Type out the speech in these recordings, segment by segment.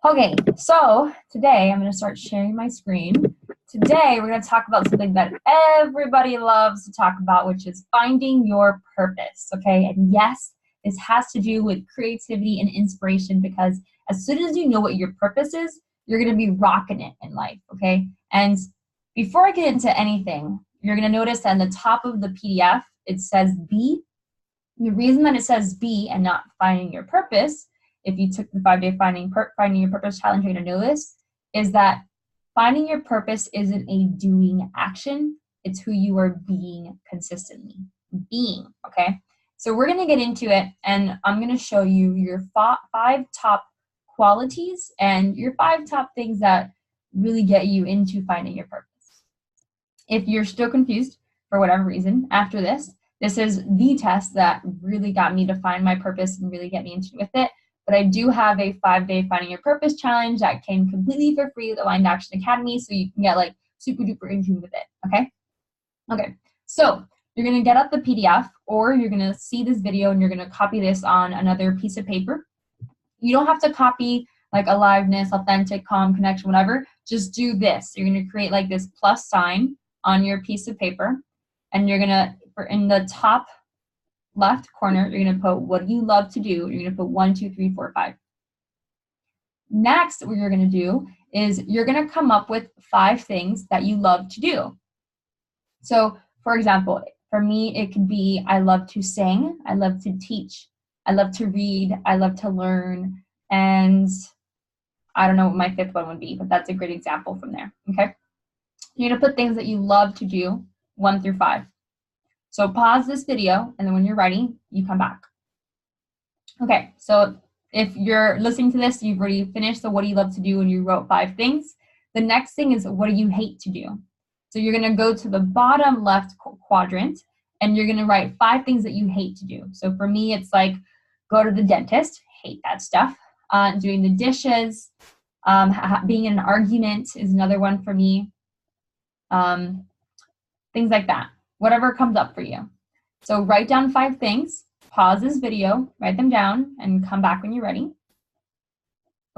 Okay, so today I'm going to start sharing my screen. Today we're going to talk about something that everybody loves to talk about, which is finding your purpose, okay? And yes, this has to do with creativity and inspiration because as soon as you know what your purpose is, you're going to be rocking it in life, okay? And before I get into anything, you're going to notice that in the top of the PDF, it says B. The reason that it says B and not finding your purpose, if you took the 5-day finding your purpose challenge, you're going to know this, is that finding your purpose isn't a doing action. It's who you are being consistently. Being, okay? So we're going to get into it, and I'm going to show you your 5 top qualities and your 5 top things that really get you into finding your purpose. If you're still confused for whatever reason after this, this is the test that really got me to find my purpose and really get me into with it. But I do have a 5-day Finding Your Purpose challenge that came completely for free with Aligned Action Academy, so you can get like super duper in tune with it, okay? Okay, so you're gonna get up the PDF or you're gonna see this video and you're gonna copy this on another piece of paper. You don't have to copy like aliveness, authentic, calm, connection, whatever. Just do this. You're gonna create like this plus sign on your piece of paper, and you're gonna, in the top left corner, you're gonna put what do you love to do. You're gonna put 1, 2, 3, 4, 5. Next, what you're gonna do is you're gonna come up with 5 things that you love to do. So, for example, for me, it could be I love to sing, I love to teach, I love to read, I love to learn, and I don't know what my 5th one would be, but that's a great example from there, okay? You're gonna put things that you love to do, 1 through 5. So pause this video, and then when you're ready, you come back. Okay, so if you're listening to this, you've already finished the what do you love to do and you wrote 5 things. The next thing is what do you hate to do? So you're gonna go to the bottom left quadrant, and you're gonna write 5 things that you hate to do. So for me, it's like go to the dentist, hate that stuff. Doing the dishes, being in an argument is another one for me. Things like that, whatever comes up for you. So write down 5 things, pause this video, write them down, and come back when you're ready.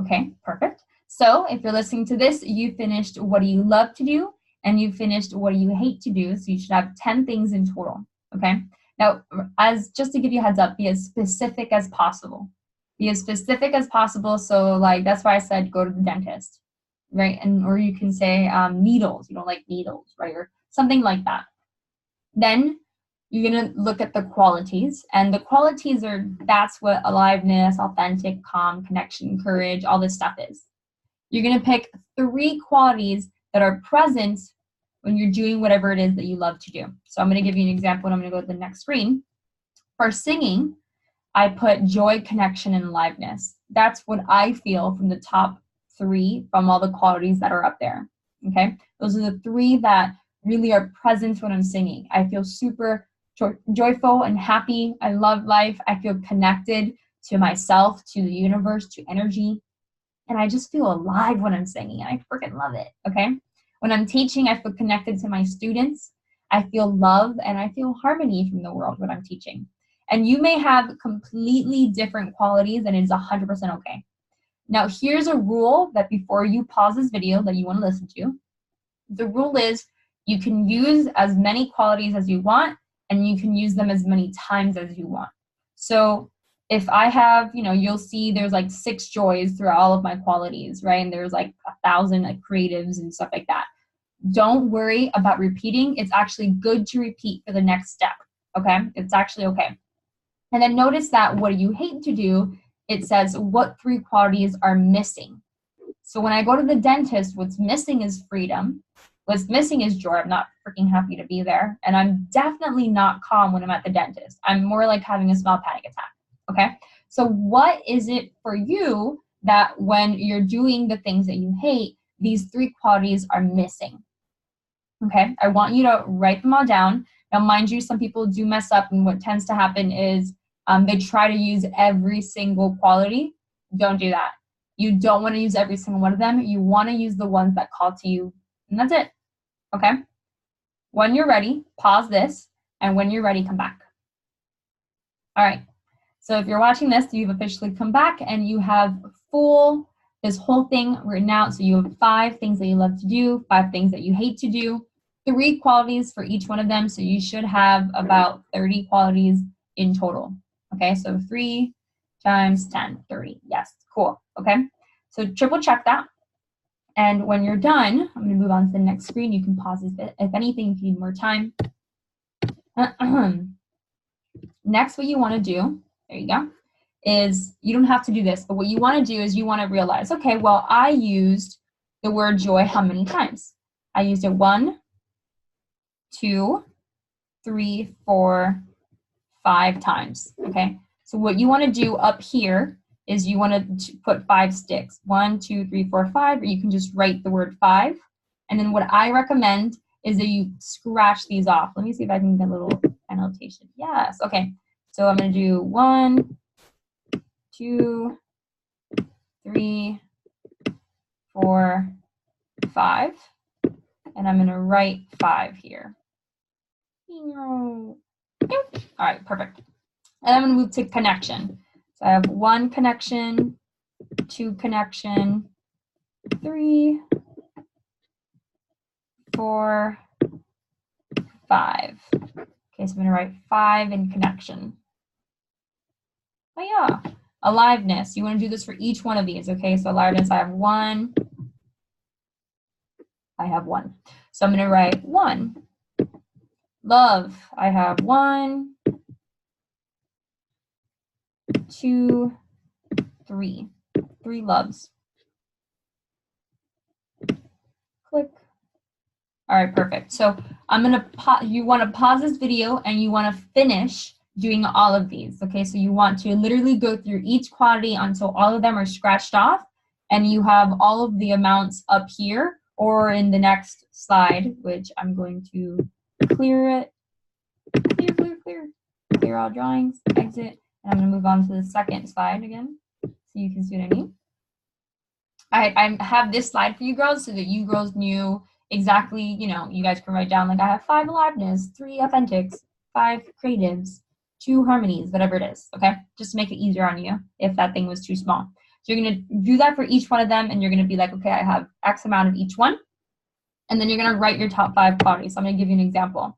Okay, perfect. So if you're listening to this, you finished what do you love to do, and you finished what do you hate to do, so you should have 10 things in total, okay? Now, just to give you a heads up, be as specific as possible. Be as specific as possible, so like that's why I said go to the dentist, right? And or you can say needles, you don't like needles, right? Or something like that. Then you're gonna look at the qualities, and the qualities are, that's what aliveness, authentic, calm, connection, courage, all this stuff is. You're gonna pick 3 qualities that are present when you're doing whatever it is that you love to do. So I'm gonna give you an example, and I'm gonna go to the next screen. For singing, I put joy, connection, and aliveness. That's what I feel from the top 3 from all the qualities that are up there, okay? Those are the 3 that really are present when I'm singing. I feel super joyful and happy. I love life. I feel connected to myself, to the universe, to energy. And I just feel alive when I'm singing. I freaking love it, okay? When I'm teaching, I feel connected to my students. I feel love and I feel harmony from the world when I'm teaching. And you may have completely different qualities, and it is 100% okay. Now, here's a rule that before you pause this video that you want to listen to. The rule is you can use as many qualities as you want, and you can use them as many times as you want. So if I have, you'll see there's like 6 joys throughout all of my qualities, right? And there's like 1,000 like creatives and stuff like that. Don't worry about repeating. It's actually good to repeat for the next step, okay? It's actually okay. And then notice that what you hate to do, it says what 3 qualities are missing. So when I go to the dentist, what's missing is freedom. What's missing is joy. I'm not freaking happy to be there. And I'm definitely not calm when I'm at the dentist. I'm more like having a small panic attack, okay? So what is it for you that when you're doing the things that you hate, these 3 qualities are missing? Okay, I want you to write them all down. Now, mind you, some people do mess up, and what tends to happen is they try to use every single quality. Don't do that. You don't want to use every single one of them. You want to use the ones that call to you, and that's it, okay? When you're ready, pause this, and when you're ready, come back. All right, so if you're watching this, you've officially come back, and you have full this whole thing written out. So you have 5 things that you love to do, 5 things that you hate to do, 3 qualities for each one of them. So you should have about 30 qualities in total. Okay, so 3 times 10, 30. Yes, cool. Okay, so triple check that. And when you're done, I'm going to move on to the next screen. You can pause if anything, if you need more time. Next, what you want to do, there you go, is you don't have to do this, but what you want to do is you want to realize, okay, well, I used the word joy how many times? I used it 1, 2, 3, 4, 5 times, okay? So what you want to do up here is you want to put 5 sticks, 1, 2, 3, 4, 5, or you can just write the word 5. And then what I recommend is that you scratch these off. Let me see if I can get a little annotation. Yes, okay. So I'm going to do 1, 2, 3, 4, 5. And I'm going to write 5 here. All right, perfect. And I'm going to move to connection. So I have 1 connection, 2 connection, 3, 4, 5. Okay, so I'm going to write 5 in connection. Oh yeah, aliveness. You want to do this for each one of these. Okay, so aliveness, I have 1. I have 1. So I'm going to write 1. Love, I have 1, 2, 3. 3 loves. Click. All right, perfect. So I'm going to you want to pause this video and you want to finish doing all of these. Okay, so you want to literally go through each quantity until all of them are scratched off and you have all of the amounts up here or in the next slide, which I'm going to clear it. Clear all drawings, exit. And I'm going to move on to the second slide again so you can see what I mean. I have this slide for you girls so that you girls knew exactly, you know, you guys can write down like I have 5 aliveness, 3 authentics, 5 creatives, 2 harmonies, whatever it is, okay? Just to make it easier on you if that thing was too small. So you're going to do that for each one of them and you're going to be like, okay, I have X amount of each one. And then you're going to write your top 5 qualities. So I'm going to give you an example.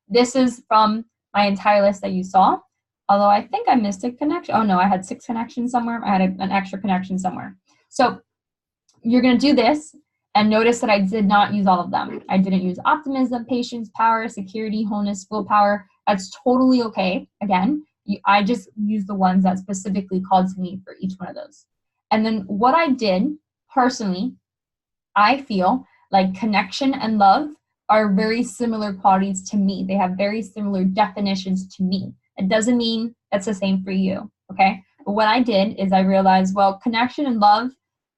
This is from my entire list that you saw, although I think I missed a connection. Oh no, I had 6 connections somewhere. I had an extra connection somewhere. So you're going to do this and notice that I did not use all of them. I didn't use optimism, patience, power, security, wholeness, willpower. That's totally okay. Again, I just used the ones that specifically called to me for each one of those. And then what I did personally, I feel like connection and love are very similar qualities to me. They have very similar definitions to me. It doesn't mean that's the same for you, okay? But what I did is I realized, well, connection and love,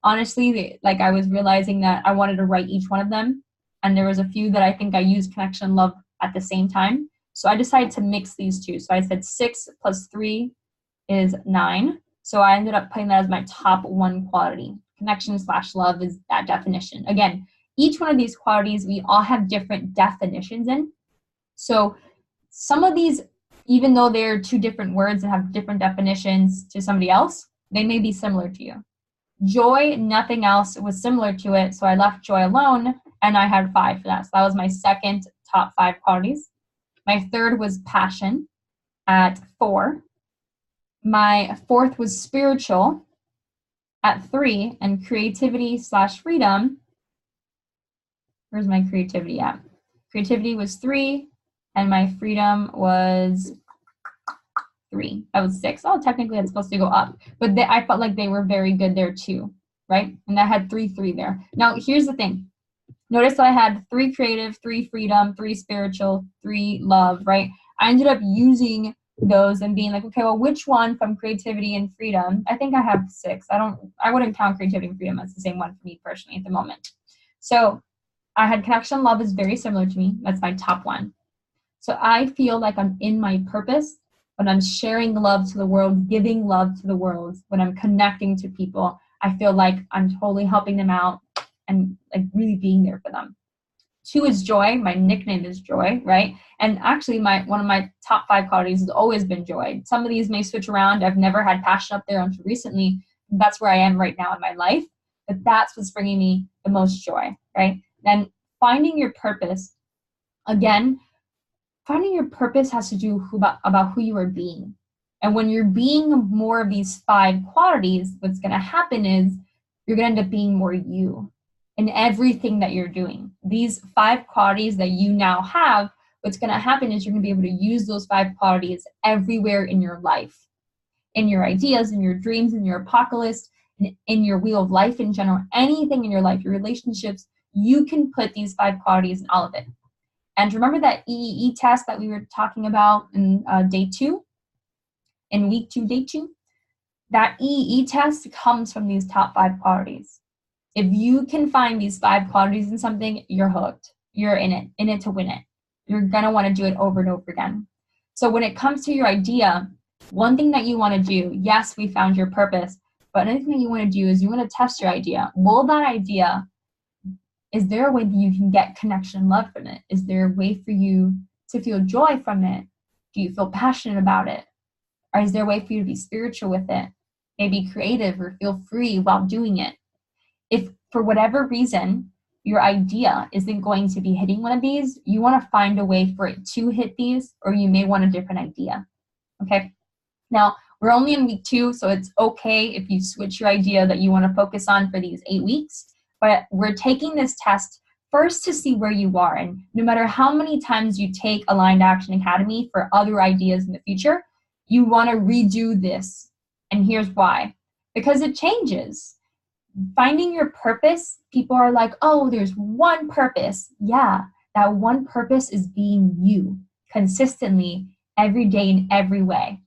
honestly, like I was realizing that I wanted to write each one of them. And there was a few that I think I used connection and love at the same time. So I decided to mix these two. So I said 6 plus 3 is 9. So I ended up putting that as my top 1 quality. Connection/love is that definition. Again, each one of these qualities, we all have different definitions in. So some of these, even though they're 2 different words and have different definitions to somebody else, they may be similar to you. Joy, nothing else was similar to it, so I left joy alone, and I had 5 for that. So that was my second top 5 qualities. My third was passion at 4. My fourth was spiritual at 3, and creativity/freedom. Where's my creativity at? Creativity was 3, and my freedom was 3. That was 6. Oh, technically it's supposed to go up, but I felt like they were very good there too, right? And I had 3 there. Now here's the thing. Notice that I had 3 creative, 3 freedom, 3 spiritual, 3 love, right? I ended up using those and being like, okay, well, which one from creativity and freedom? I think I have 6. I wouldn't count creativity and freedom as the same one for me personally at the moment. So I had connection and love is very similar to me. That's my top 1. So I feel like I'm in my purpose when I'm sharing love to the world, giving love to the world, when I'm connecting to people. I feel like I'm totally helping them out and like really being there for them. 2 is joy. My nickname is Joy, right? And actually one of my top 5 qualities has always been joy. Some of these may switch around. I've never had passion up there until recently. That's where I am right now in my life. but that's what's bringing me the most joy, right? Then finding your purpose, again, finding your purpose has to do about who you are being. And when you're being more of these 5 qualities, what's going to happen is you're going to end up being more you in everything that you're doing. These 5 qualities that you now have, what's going to happen is you're going to be able to use those 5 qualities everywhere in your life, in your ideas, in your dreams, in your apocalypse, in your wheel of life in general, anything in your life, your relationships, you can put these 5 qualities in all of it. And remember that EEE test that we were talking about in day 2, in week 2, day 2? That EEE test comes from these top 5 qualities. If you can find these 5 qualities in something, you're hooked. You're in it to win it. You're gonna wanna do it over and over again. So when it comes to your idea, one thing that you wanna do, yes, we found your purpose, but another thing that you wanna do is you wanna test your idea. Will that idea, is there a way that you can get connection and love from it? Is there a way for you to feel joy from it? Do you feel passionate about it? Or is there a way for you to be spiritual with it? Maybe creative or feel free while doing it? If for whatever reason your idea isn't going to be hitting one of these, you want to find a way for it to hit these, or you may want a different idea. Okay? Now, we're only in week 2, so it's okay if you switch your idea that you want to focus on for these 8 weeks. But we're taking this test first to see where you are. And no matter how many times you take Aligned Action Academy for other ideas in the future, you want to redo this. And here's why. Because it changes. Finding your purpose, people are like, oh, there's one purpose. Yeah, that one purpose is being you consistently every day in every way.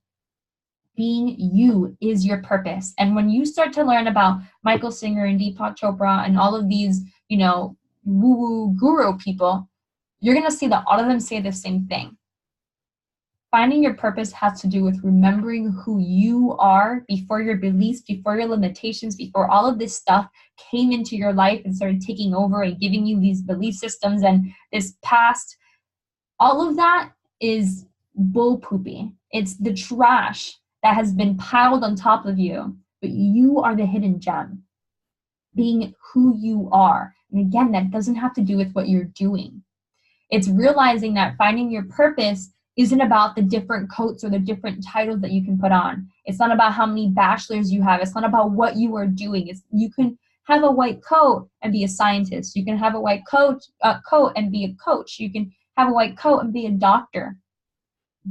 Being you is your purpose. And when you start to learn about Michael Singer and Deepak Chopra and all of these, woo-woo guru people, you're going to see that all of them say the same thing. Finding your purpose has to do with remembering who you are before your beliefs, before your limitations, before all of this stuff came into your life and started taking over and giving you these belief systems and this past. All of that is bull poopy. It's the trash that has been piled on top of you, but you are the hidden gem, being who you are. And again, that doesn't have to do with what you're doing. It's realizing that finding your purpose isn't about the different coats or the different titles that you can put on. It's not about how many bachelors you have. It's not about what you are doing. You can have a white coat and be a scientist. You can have a white coat and be a coach. You can have a white coat and be a doctor.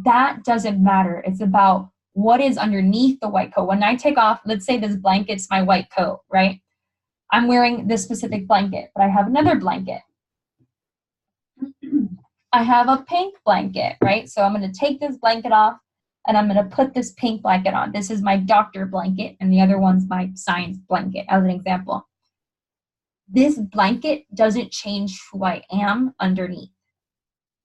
That doesn't matter. It's about what is underneath the white coat. When I take off, let's say this blanket's my white coat, right? I'm wearing this specific blanket, but I have another blanket. I have a pink blanket, right? So I'm going to take this blanket off and I'm going to put this pink blanket on. This is my doctor blanket and the other one's my science blanket as an example. This blanket doesn't change who I am underneath,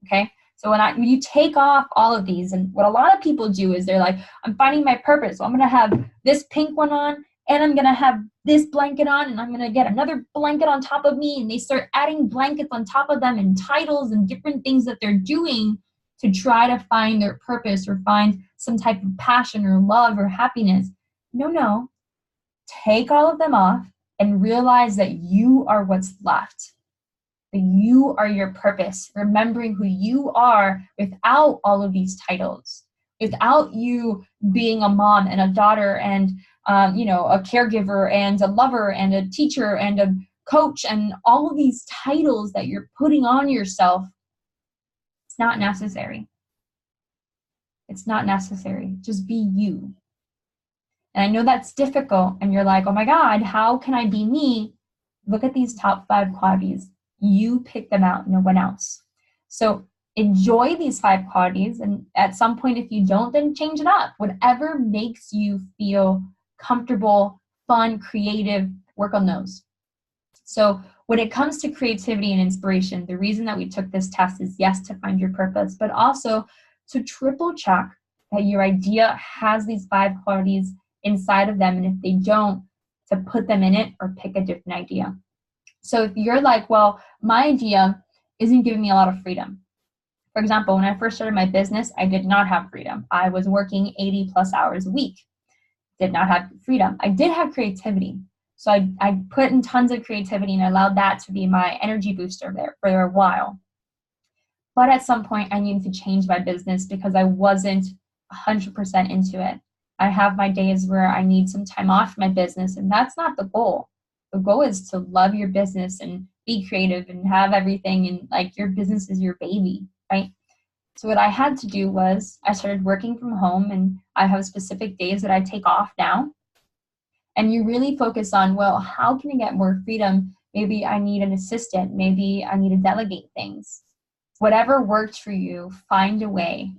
okay? So when you take off all of these, and what a lot of people do is they're like, I'm finding my purpose. So I'm going to have this pink one on, and I'm going to have this blanket on, and I'm going to get another blanket on top of me. And they start adding blankets on top of them and titles and different things that they're doing to try to find their purpose or find some type of passion or love or happiness. No. Take all of them off and realize that you are what's left. That you are your purpose, remembering who you are without all of these titles, without you being a mom and a daughter and a caregiver and a lover and a teacher and a coach and all of these titles that you're putting on yourself. It's not necessary. It's not necessary. Just be you. And I know that's difficult and you're like, oh my God, how can I be me? Look at these top 5 qualities. You pick them out, no one else. So enjoy these 5 qualities, and at some point, if you don't, then change it up. Whatever makes you feel comfortable, fun, creative, work on those. So when it comes to creativity and inspiration, the reason that we took this test is, yes, to find your purpose, but also to triple check that your idea has these 5 qualities inside of them, and if they don't, to put them in it or pick a different idea. So if you're like, well, my idea isn't giving me a lot of freedom. For example, when I first started my business, I did not have freedom. I was working 80 plus hours a week. Did not have freedom. I did have creativity. So I put in tons of creativity and I allowed that to be my energy booster there for a while. But at some point, I needed to change my business because I wasn't 100% into it. I have my days where I need some time off my business, and that's not the goal. The goal is to love your business and be creative and have everything, and like your business is your baby, right? So what I had to do was I started working from home, and I have specific days that I take off now. And you really focus on, well, how can I get more freedom? Maybe I need an assistant. Maybe I need to delegate things. Whatever works for you, find a way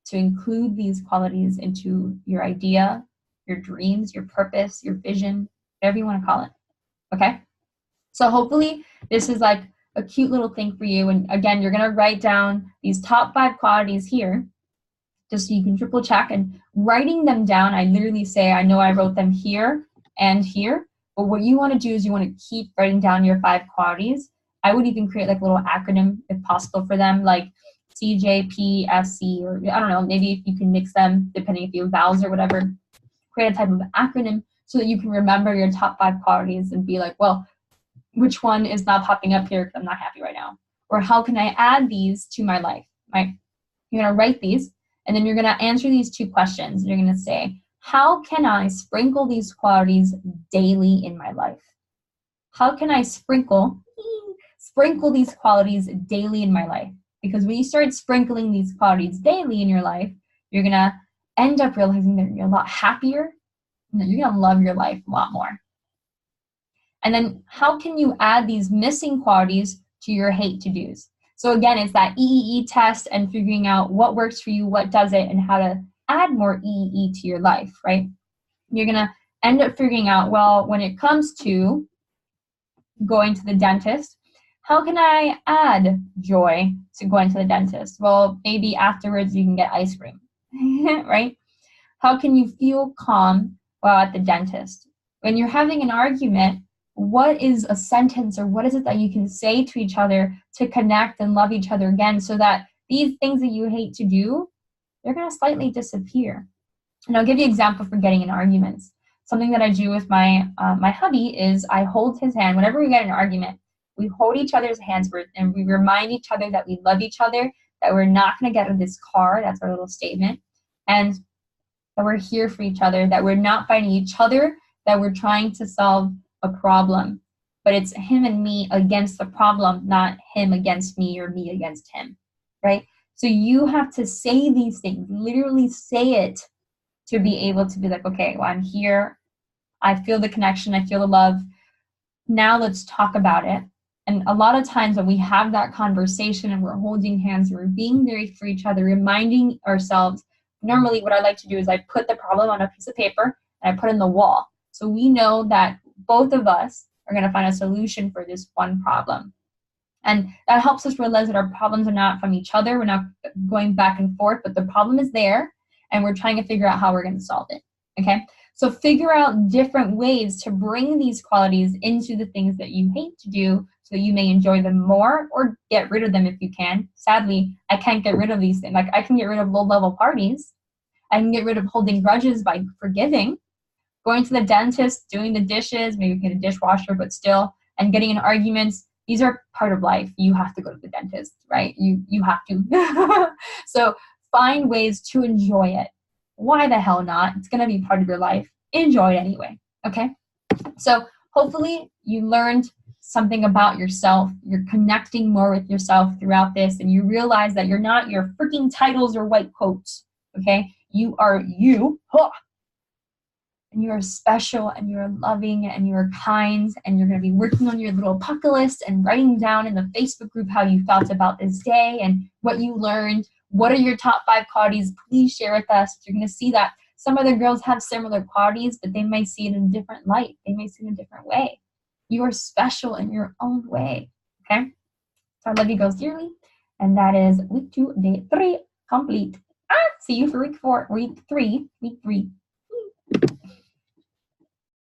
to include these qualities into your idea, your dreams, your purpose, your vision, whatever you want to call it. Okay? So hopefully this is like a cute little thing for you. And again, you're going to write down these top 5 qualities here, just so you can triple check. And writing them down, I literally say, I know I wrote them here and here, but what you want to do is you want to keep writing down your 5 qualities. I would even create like a little acronym if possible for them, like CJPSC, or I don't know, maybe if you can mix them depending if you have vowels or whatever. Create a type of acronym so that you can remember your top 5 qualities and be like, well, which one is not popping up here because I'm not happy right now? Or how can I add these to my life, right? You're going to write these, and then you're going to answer these 2 questions. You're going to say, how can I sprinkle these qualities daily in my life? How can I sprinkle these qualities daily in my life? Because when you start sprinkling these qualities daily in your life, you're going to end up realizing that you're a lot happier and that you're going to love your life a lot more. And then how can you add these missing qualities to your hate to-dos? So again, it's that EEE test and figuring out what works for you, what doesn't, and how to add more EEE to your life, right? You're going to end up figuring out, well, when it comes to going to the dentist, how can I add joy to going to the dentist? Well, maybe afterwards you can get ice cream, right? How can you feel calm while at the dentist? When you're having an argument, what is a sentence or what is it that you can say to each other to connect and love each other again so that these things that you hate to do, they're going to slightly disappear? And I'll give you an example for getting in arguments. Something that I do with my hubby is I hold his hand. Whenever we get in an argument, we hold each other's hands and we remind each other that we love each other, that we're not going to get in this car. That's our little statement. And that we're here for each other, that we're not fighting each other, that we're trying to solve a problem. But it's him and me against the problem, not him against me or me against him, right? So you have to say these things, literally say it, to be able to be like, okay, well, I'm here. I feel the connection. I feel the love. Now let's talk about it. And a lot of times when we have that conversation and we're holding hands, we're being there for each other, reminding ourselves. Normally what I like to do is I put the problem on a piece of paper and I put it in the wall. So we know that both of us are going to find a solution for this one problem. And that helps us realize that our problems are not from each other. We're not going back and forth, but the problem is there and we're trying to figure out how we're going to solve it. Okay? So figure out different ways to bring these qualities into the things that you hate to do so that you may enjoy them more or get rid of them if you can. Sadly, I can't get rid of these things. Like I can get rid of low-level parties. I can get rid of holding grudges by forgiving. Going to the dentist, doing the dishes, maybe get a dishwasher, but still, and getting in arguments. These are part of life. You have to go to the dentist, right? You have to. So find ways to enjoy it. Why the hell not? It's going to be part of your life. Enjoy it anyway, okay? So hopefully you learned something about yourself. You're connecting more with yourself throughout this, and you realize that you're not your freaking titles or white coats, okay? You are you. Huh. And you are special, and you are loving, and you are kind, and you're going to be working on your little bucket list and writing down in the Facebook group how you felt about this day and what you learned. What are your top 5 qualities? Please share with us. You're going to see that some other girls have similar qualities, but they may see it in a different light. They may see it in a different way. You are special in your own way, okay? So I love you girls dearly, and that is week 2, day 3 complete. See you for week 3.